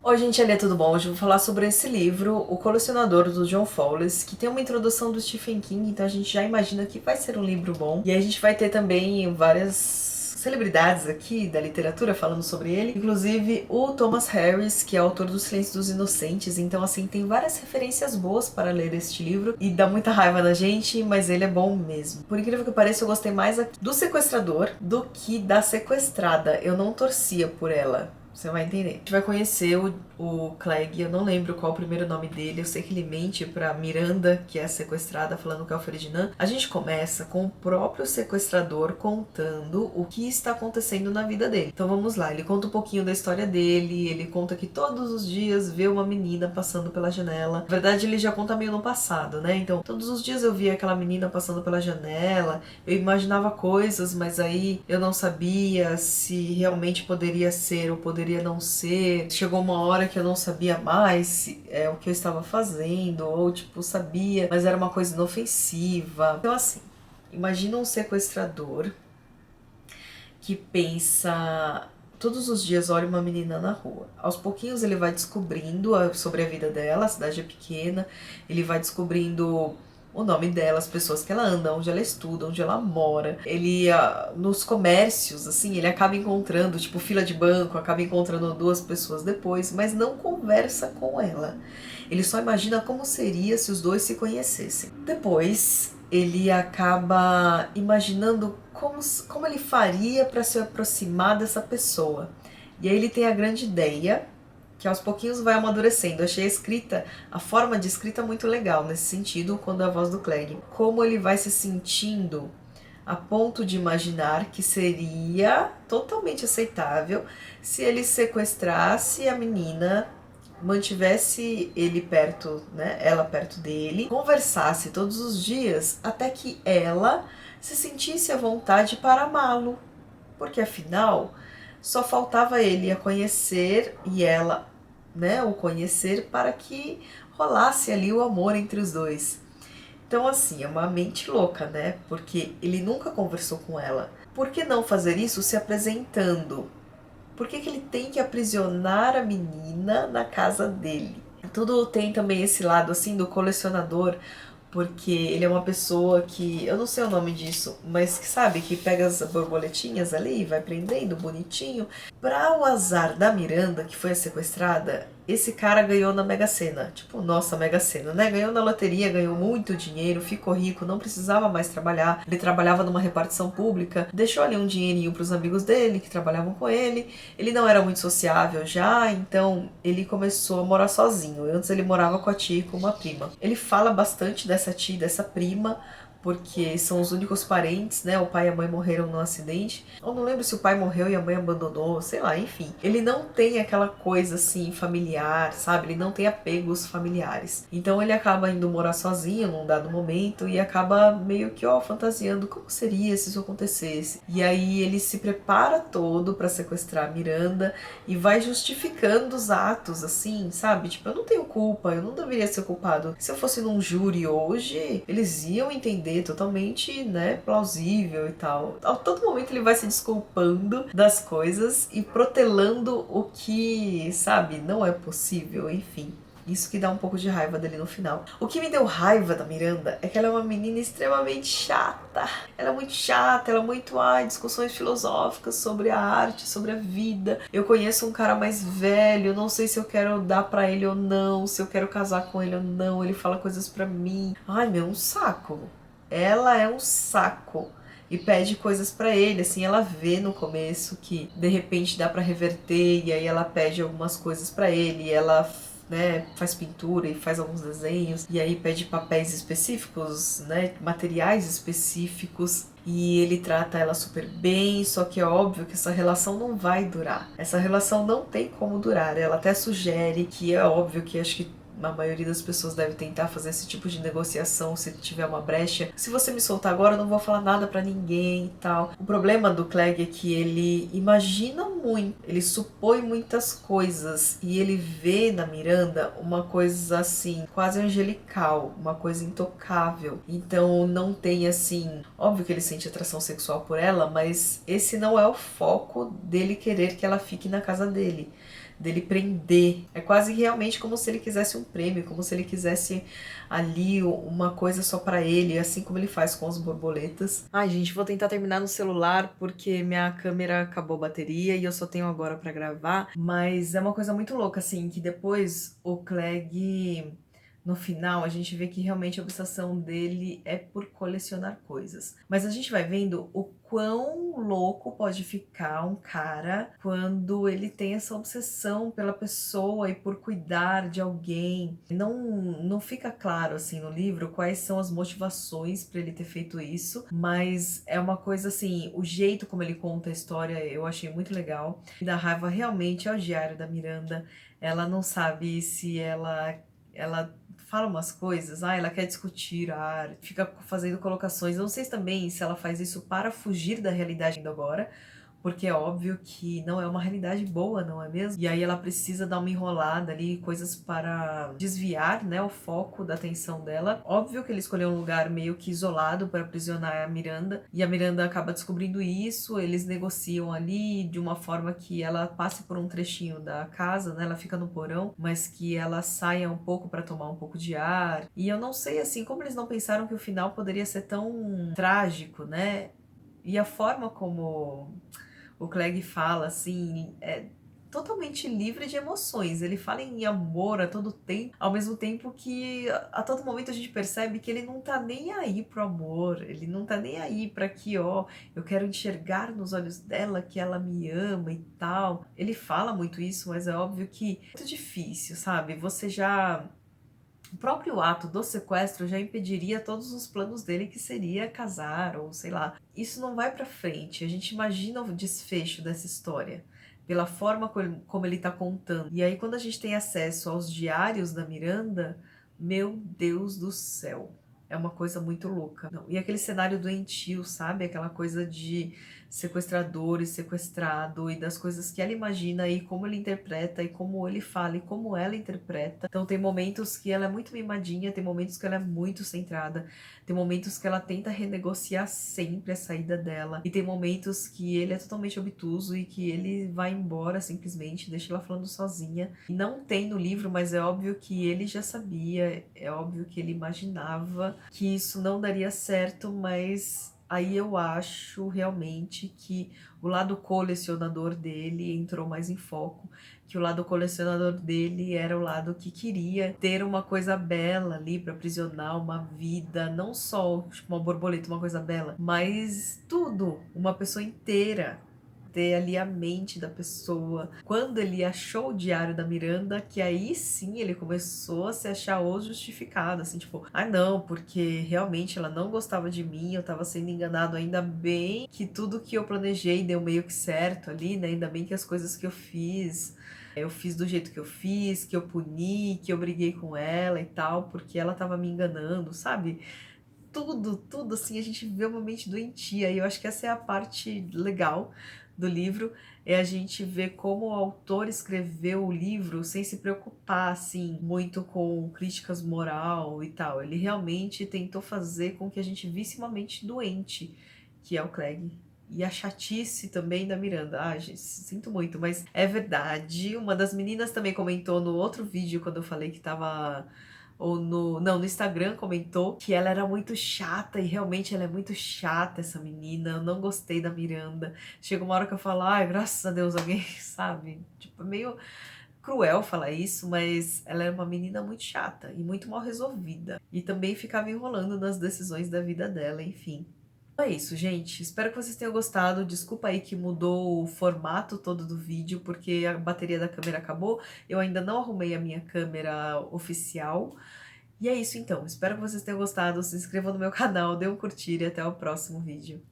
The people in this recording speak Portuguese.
Oi gente, ali, tudo bom? Hoje eu vou falar sobre esse livro, O Colecionador, do John Fowles, que tem uma introdução do Stephen King, então a gente já imagina que vai ser um livro bom. E aí a gente vai ter também várias celebridades aqui da literatura falando sobre ele, inclusive o Thomas Harris, que é autor do Silêncio dos Inocentes, então assim, tem várias referências boas para ler este livro, e dá muita raiva na gente, mas ele é bom mesmo. Por incrível que pareça, eu gostei mais do sequestrador do que da sequestrada, eu não torcia por ela. Você vai entender. A gente vai conhecer o Clegg, eu não lembro qual é o primeiro nome dele, eu sei que ele mente pra Miranda, que é sequestrada, falando que é o Ferdinand. A gente começa com o próprio sequestrador contando o que está acontecendo na vida dele. Então vamos lá, ele conta um pouquinho da história dele, ele conta que todos os dias vê uma menina passando pela janela. Na verdade, ele já conta meio no passado, né? Então, todos os dias eu via aquela menina passando pela janela, eu imaginava coisas, mas aí eu não sabia se realmente poderia ser ou poderia não ser. Chegou uma hora que eu não sabia mais se é o que eu estava fazendo, ou tipo, sabia, mas era uma coisa inofensiva. Então assim, imagina um sequestrador que pensa todos os dias, olha uma menina na rua. Aos pouquinhos ele vai descobrindo sobre a vida dela, a cidade é pequena, ele vai descobrindo o nome dela, as pessoas que ela anda, onde ela estuda, onde ela mora. Ele, nos comércios, assim, ele acaba encontrando, tipo, fila de banco, acaba encontrando duas pessoas depois, mas não conversa com ela. Ele só imagina como seria se os dois se conhecessem. Depois, ele acaba imaginando como ele faria para se aproximar dessa pessoa. E aí ele tem a grande ideia, que aos pouquinhos vai amadurecendo. Eu achei a forma de escrita muito legal nesse sentido, quando é a voz do Clegg. Como ele vai se sentindo a ponto de imaginar que seria totalmente aceitável se ele sequestrasse a menina, mantivesse ele perto, né, ela perto dele, conversasse todos os dias até que ela se sentisse à vontade para amá-lo, porque afinal só faltava ele a conhecer e ela, né, o conhecer para que rolasse ali o amor entre os dois. Então assim, é uma mente louca, né? Porque ele nunca conversou com ela. Por que não fazer isso se apresentando? Por que ele tem que aprisionar a menina na casa dele? Tudo tem também esse lado assim do colecionador, porque ele é uma pessoa que, eu não sei o nome disso, mas que sabe, que pega as borboletinhas ali e vai prendendo bonitinho. Para o azar da Miranda, que foi a sequestrada, esse cara ganhou na Mega Sena. Tipo, nossa, Mega Sena, né? Ganhou na loteria, ganhou muito dinheiro, ficou rico, não precisava mais trabalhar. Ele trabalhava numa repartição pública, deixou ali um dinheirinho para os amigos dele que trabalhavam com ele. Ele não era muito sociável já, então ele começou a morar sozinho. Antes ele morava com a tia e com uma prima. Ele fala bastante dessa tia e dessa prima, porque são os únicos parentes, né? O pai e a mãe morreram num acidente. Eu não lembro se o pai morreu e a mãe abandonou, sei lá, enfim. Ele não tem aquela coisa assim familiar, sabe? Ele não tem apegos familiares. Então ele acaba indo morar sozinho num dado momento e acaba meio que, ó, fantasiando como seria se isso acontecesse. E aí ele se prepara todo para sequestrar a Miranda e vai justificando os atos, assim, sabe? Tipo, eu não tenho culpa, eu não deveria ser culpado. Se eu fosse num júri hoje, eles iam entender totalmente, né, plausível e tal. A todo momento ele vai se desculpando das coisas e protelando o que, sabe, não é possível, enfim. Isso que dá um pouco de raiva dele no final. O que me deu raiva da Miranda é que ela é uma menina extremamente chata. Ela é muito chata, ela é muito, discussões filosóficas sobre a arte, sobre a vida. Eu conheço um cara mais velho, não sei se eu quero dar pra ele ou não, se eu quero casar com ele ou não. Ele fala coisas pra mim. Ai, meu, um saco. Ela é um saco e pede coisas pra ele, assim, ela vê no começo que de repente dá pra reverter e aí ela pede algumas coisas pra ele, e ela, né, faz pintura e faz alguns desenhos e aí pede papéis específicos, né, materiais específicos. E ele trata ela super bem, só que é óbvio que essa relação não vai durar. Essa relação não tem como durar. Ela até sugere que é óbvio que acho que a maioria das pessoas deve tentar fazer esse tipo de negociação se tiver uma brecha. Se você me soltar agora, eu não vou falar nada pra ninguém e tal. O problema do Clegg é que ele imagina muito, ele supõe muitas coisas e ele vê na Miranda uma coisa assim, quase angelical, uma coisa intocável. Então não tem assim, óbvio que ele sente atração sexual por ela, mas esse não é o foco dele querer que ela fique na casa dele. dele prender. É quase realmente como se ele quisesse um prêmio, como se ele quisesse ali uma coisa só pra ele, assim como ele faz com as borboletas. Ai, gente, vou tentar terminar no celular porque minha câmera acabou a bateria e eu só tenho agora pra gravar, mas é uma coisa muito louca, assim, que depois o Clegg, no final, a gente vê que realmente a obsessão dele é por colecionar coisas. Mas a gente vai vendo o quão louco pode ficar um cara quando ele tem essa obsessão pela pessoa e por cuidar de alguém. Não fica claro assim no livro quais são as motivações para ele ter feito isso, mas é uma coisa assim, o jeito como ele conta a história eu achei muito legal. E dá raiva realmente ao diário da Miranda. Ela não sabe se ela fala umas coisas, ela quer discutir a arte, fica fazendo colocações. Eu não sei também se ela faz isso para fugir da realidade ainda agora, porque é óbvio que não é uma realidade boa, não é mesmo? E aí ela precisa dar uma enrolada ali, coisas para desviar, né, o foco da atenção dela. Óbvio que ele escolheu um lugar meio que isolado para aprisionar a Miranda, e a Miranda acaba descobrindo isso, eles negociam ali de uma forma que ela passe por um trechinho da casa, né, ela fica no porão, mas que ela saia um pouco para tomar um pouco de ar. E eu não sei, assim, como eles não pensaram que o final poderia ser tão trágico, né? E a forma como o Clegg fala, assim, é totalmente livre de emoções. Ele fala em amor a todo tempo, ao mesmo tempo que a todo momento a gente percebe que ele não tá nem aí pro amor, ele não tá nem aí pra que, ó, eu quero enxergar nos olhos dela que ela me ama e tal. Ele fala muito isso, mas é óbvio que é muito difícil, sabe? Você já... O próprio ato do sequestro já impediria todos os planos dele, que seria casar ou sei lá. Isso não vai pra frente. A gente imagina o desfecho dessa história pela forma como ele tá contando. E aí quando a gente tem acesso aos diários da Miranda, meu Deus do céu. É uma coisa muito louca. Não. E aquele cenário doentio, sabe? Aquela coisa de sequestrador e sequestrado e das coisas que ela imagina e como ele interpreta e como ele fala e como ela interpreta. Então tem momentos que ela é muito mimadinha, tem momentos que ela é muito centrada, tem momentos que ela tenta renegociar sempre a saída dela e tem momentos que ele é totalmente obtuso e que ele vai embora simplesmente, deixa ela falando sozinha. E não tem no livro, mas é óbvio que ele já sabia, é óbvio que ele imaginava que isso não daria certo, mas aí eu acho realmente que o lado colecionador dele entrou mais em foco, que o lado colecionador dele era o lado que queria ter uma coisa bela ali para aprisionar uma vida, não só tipo, uma borboleta, uma coisa bela, mas tudo, uma pessoa inteira. Ter ali a mente da pessoa. Quando ele achou o diário da Miranda, que aí sim ele começou a se achar o justificado, assim, tipo, não, porque realmente ela não gostava de mim, eu tava sendo enganado, ainda bem que tudo que eu planejei deu meio que certo ali, né? Ainda bem que as coisas que eu fiz do jeito que eu fiz, que eu puni, que eu briguei com ela e tal, porque ela tava me enganando, sabe? Tudo assim, a gente vê uma mente doentia, e eu acho que essa é a parte legal do livro, é a gente ver como o autor escreveu o livro sem se preocupar, assim, muito com críticas moral e tal. Ele realmente tentou fazer com que a gente visse uma mente doente, que é o Clegg. E a chatice também da Miranda. Gente, sinto muito, mas é verdade. Uma das meninas também comentou no outro vídeo, quando eu falei que tava ou no Instagram comentou que ela era muito chata, e realmente ela é muito chata, essa menina. Eu não gostei da Miranda. Chega uma hora que eu falo, graças a Deus alguém, sabe? Tipo, é meio cruel falar isso, mas ela é uma menina muito chata e muito mal resolvida. E também ficava enrolando nas decisões da vida dela, enfim. É isso, gente. Espero que vocês tenham gostado. Desculpa aí que mudou o formato todo do vídeo, porque a bateria da câmera acabou. Eu ainda não arrumei a minha câmera oficial. E é isso então. Espero que vocês tenham gostado. Se inscrevam no meu canal, dê um curtir e até o próximo vídeo.